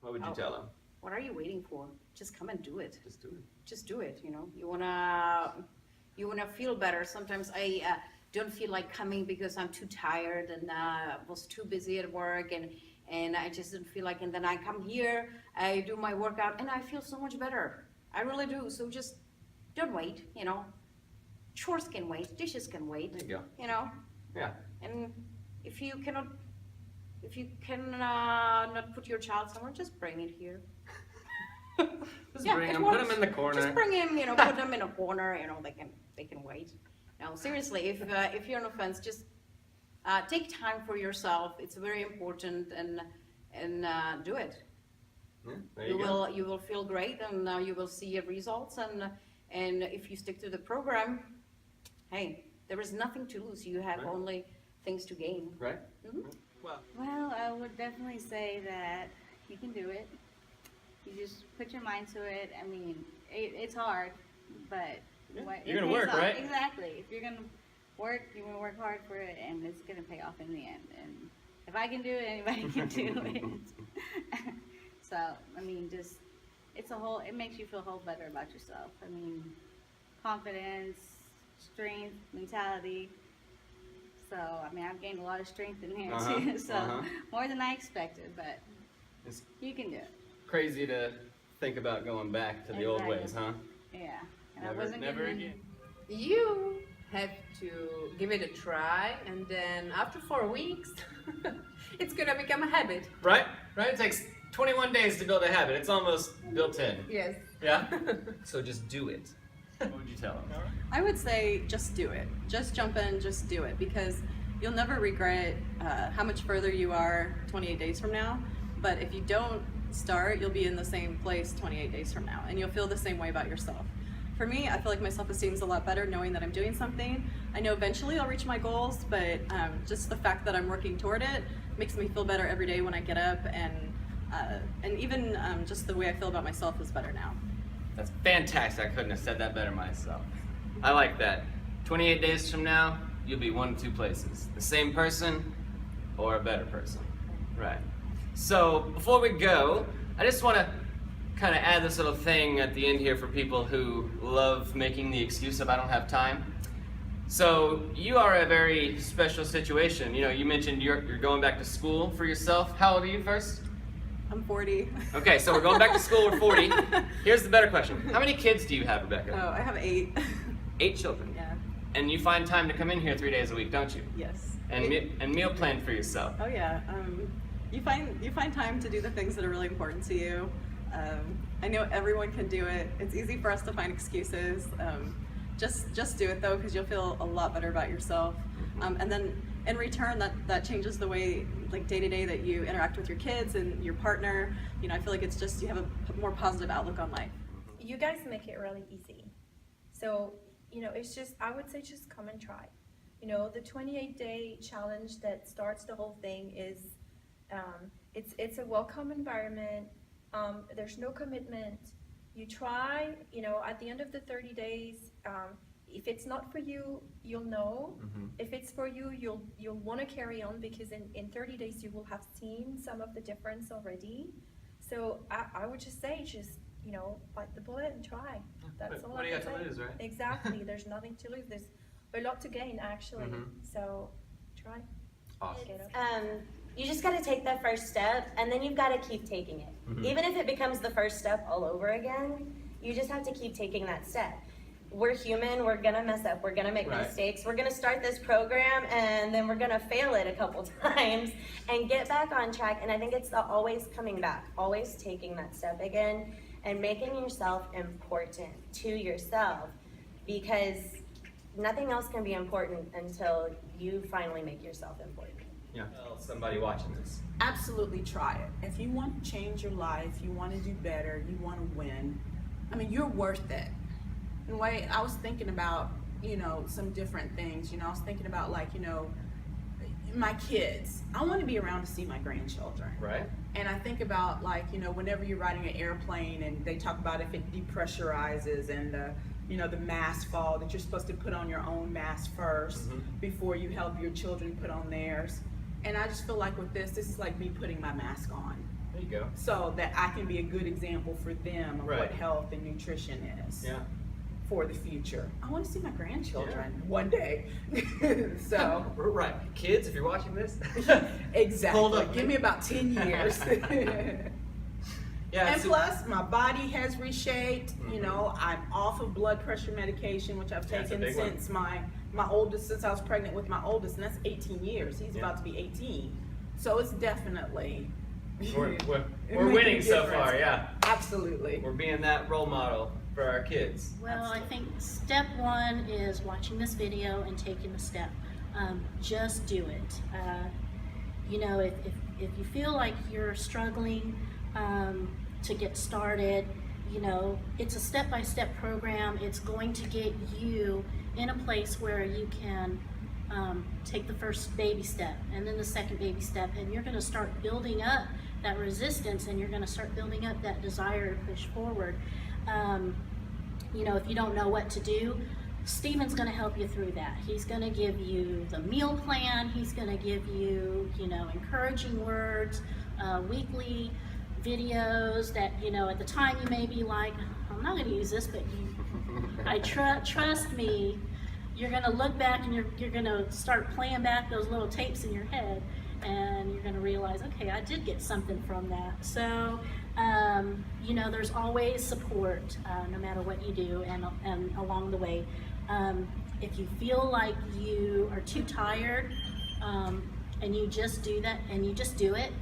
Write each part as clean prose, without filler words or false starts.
What would you tell them? What are you waiting for? Just come and do it. Just do it. Just do it. You wanna feel better. Sometimes I don't feel like coming because I'm too tired and was too busy at work and I just didn't feel like. And then I come here, I do my workout, and I feel so much better. I really do. So just don't wait. Chores can wait. Dishes can wait. There you go. Yeah. And if you not put your child somewhere, just bring it here. Just Yeah, bring it them, put works. them in the corner. Just bring him, put them in a corner. They can wait. No, seriously, if you're on a fence, just take time for yourself. It's very important, and do it. Yeah, there you go. You will feel great, and you will see your results. And if you stick to the program, hey, there is nothing to lose. You have Right. only things to gain. Right? Mhm. Well, I would definitely say that you can do it. You just put your mind to it. I mean, it's hard, but Yeah, it you're gonna pays work, off. right? Exactly. If you're gonna work, you're gonna work hard for it, and it's gonna pay off in the end. And if I can do it, anybody can do it. So, I mean, just it makes you feel a whole better about yourself. I mean, confidence, strength, mentality. So, I mean, I've gained a lot of strength in here Uh-huh, too. So, uh-huh. more than I expected, but It's you can do it. crazy to think about going back to the old Exactly. ways, huh? Yeah. And Never- I wasn't never getting again. You have to give it a try, and then after 4 weeks, it's gonna become a habit. Right? Right? It takes 21 days to build a habit. It's almost built in. Yes. Yeah? So just do it. What would you tell them? I would say just do it. Just jump in, just do it, because you'll never regret how much further you are 28 days from now. But if you don't start, you'll be in the same place 28 days from now, and you'll feel the same way about yourself. For me, I feel like my self-esteem is a lot better knowing that I'm doing something. I know eventually I'll reach my goals, but just the fact that I'm working toward it makes me feel better every day when I get up, and even just the way I feel about myself is better now. That's fantastic. I couldn't have said that better myself. I like that. 28 days from now, you'll be one of two places. The same person or a better person. Right. So before we go, I just want to kind of add this little thing at the end here for people who love making the excuse of I don't have time. So you are a very special situation. You mentioned you're going back to school for yourself. How old are you first? I'm 40. Okay, so we're going back to school. We're 40. Here's the better question. How many kids do you have, Rebecca? Oh, I have 8. 8 children. Yeah. And you find time to come in here 3 days a week, don't you? Yes. And meal plan for yourself. Oh yeah. You find time to do the things that are really important to you. I know everyone can do it. It's easy for us to find excuses. Just do it though, because you'll feel a lot better about yourself. And then in return, that changes the way, like day to day, that you interact with your kids and your partner. I feel like it's just you have a more positive outlook on life. You guys make it really easy. So, it's just, I would say just come and try. The 28-day challenge that starts the whole thing is, it's a welcome environment. There's no commitment. You try, at the end of the 30 days, if it's not for you, you'll know. Mm-hmm. If it's for you, you'll want to carry on, because in 30 days you will have seen some of the difference already. So I would just say, bite the bullet and try. That's all What I do you can got to say. lose, right? Exactly. There's nothing to lose. There's a lot to gain, actually. Mhm. So try. Awesome. Get up. You just got to take that first step, and then you've got to keep taking it. Mhm. Even if it becomes the first step all over again, you just have to keep taking that step. We're human, we're gonna mess up, we're gonna make Right. mistakes, we're gonna start this program, and then we're gonna fail it a couple times and get back on track. And I think it's the always coming back, always taking that step again, and making yourself important to yourself, because nothing else can be important until you finally make yourself important. Yeah. Well, somebody watching this. Absolutely try it. If you want to change your life, you want to do better, you want to win, you're worth it. And wait, I was thinking about, some different things. I was thinking about my kids. I want to be around to see my grandchildren. Right? And I think about whenever you're riding an airplane and they talk about if it depressurizes and the mask fall, that you're supposed to put on your own mask first Mhm. before you help your children put on theirs. And I just feel like with this is like me putting my mask on. There you go. so that I can be a good example for them of Right. what health and nutrition is Yeah. for the future. I want to see my grandchildren one day. So, Right. Kids, if you're watching this. exactly. Hold up. Give me about 10 years. Yeah. And plus, my body has reshaped. You know, I'm off of blood pressure medication, which I've That's a taken big one. since my oldest, since I was pregnant with my oldest, and that's 18 years. He's Yeah. about to be 18. So it's definitely. We're making a winning so difference. far, yeah. Absolutely. We're being that role model for our kids. Well, I think step one is watching this video and taking the step. Just do it. You know, if you feel like you're struggling to get started, you know, it's a step-by-step program. It's going to get you in a place where you can take the first baby step and then the second baby step, and you're going to start building up that resistance, and you're going to start building up that desire to push forward. You know, if you don't know what to do, Stephen's going to help you through that. He's going to give you the meal plan. He's going to give you, you know, encouraging words, weekly videos that, you know, at the time you may be like, I'm not going to use this, but trust me, you're going to look back and you're going to start playing back those little tapes in your head, and you're going to realize, okay, I did get something from that. So, you know, there's always support, no matter what you do, and along the way. If you feel like you are too tired, and you just do that, and you just do it,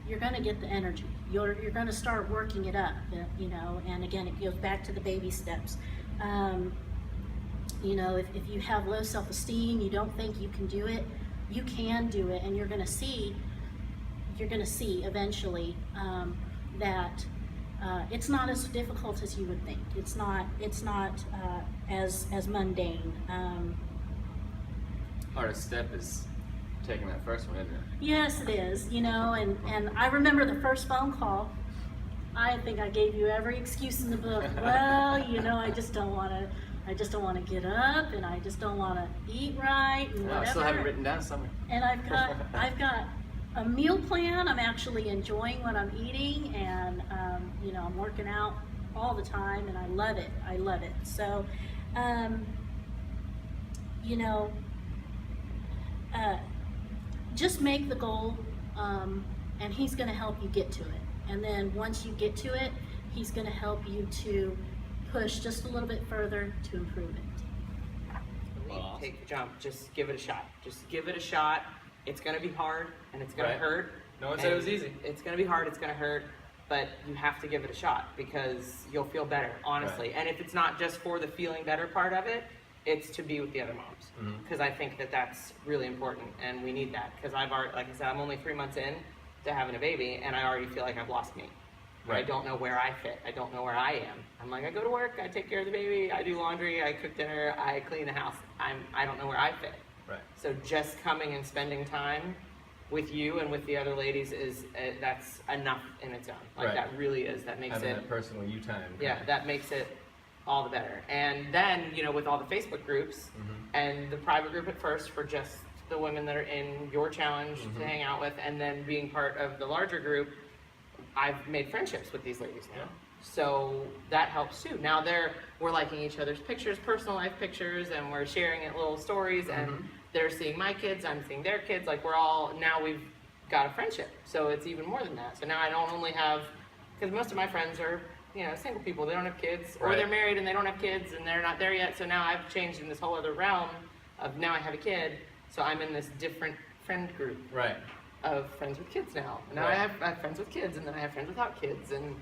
you're going to get the energy. You're going to start working it up, you know, and again, it goes back to the baby steps. You know, if you have low self-esteem, you don't think you can do it, you can do it, and you're going to see eventually that it's not as difficult as you would think. It's not as mundane. Hardest step is taking that first one, isn't it? Yes, it is, you know, and I remember the first phone call. I think I gave you every excuse in the book. Well, you know, I just don't want to get up, and I just don't want to eat right, and Well, I whatever. still have it written down somewhere. And I've got a meal plan. I'm actually enjoying what I'm eating, and you know, I'm working out all the time, and I love it. I love it. So, you know, just make the goal, and he's going to help you get to it. And then once you get to it, he's going to help you to push just a little bit further to improve it. Take the jump. Just give it a shot. Just give it a shot. It's gonna be hard and it's gonna Right. hurt. No one said it was and easy. It's gonna be hard. It's gonna hurt, but you have to give it a shot because you'll feel better, honestly. Right. And if it's not just for the feeling better part of it, it's to be with the other moms because I think that that's really important and we need that because I've already, like I said, I'm only 3 months in to having a baby and I already feel like I've lost me. I Right. don't know where I fit. I don't know where I am. I'm like, I go to work, I take care of the baby, I do laundry, I cook dinner, I clean the house. I don't know where I fit. Right. So just coming and spending time with you and with the other ladies is that's enough in its own. Like Right. that really is. That makes Having it. that personal you time. Yeah, that makes it all the better. And then you know, with all the Facebook groups and the private group at first for just the women that are in your challenge to hang out with, and then being part of the larger group, I've made friendships with these ladies now. Yeah. So that helps too. Now we're liking each other's pictures, personal life pictures, and we're sharing it little stories, and they're seeing my kids, I'm seeing their kids. Like now we've got a friendship. So it's even more than that. So now I don't only have, because most of my friends are, you know, single people. They don't have kids, or Right. they're married and they don't have kids and they're not there yet. So now I've changed in this whole other realm of now I have a kid. So I'm in this different friend group Right. of friends with kids now. Now Right. I have friends with kids, and then I have friends without kids, and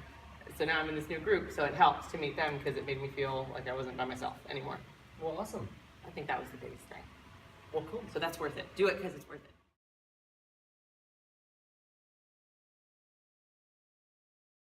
so now I'm in this new group. So it helps to meet them because it made me feel like I wasn't by myself anymore. Well, awesome. I think that was the biggest thing. Well, cool. So that's worth it. Do it because it's worth it.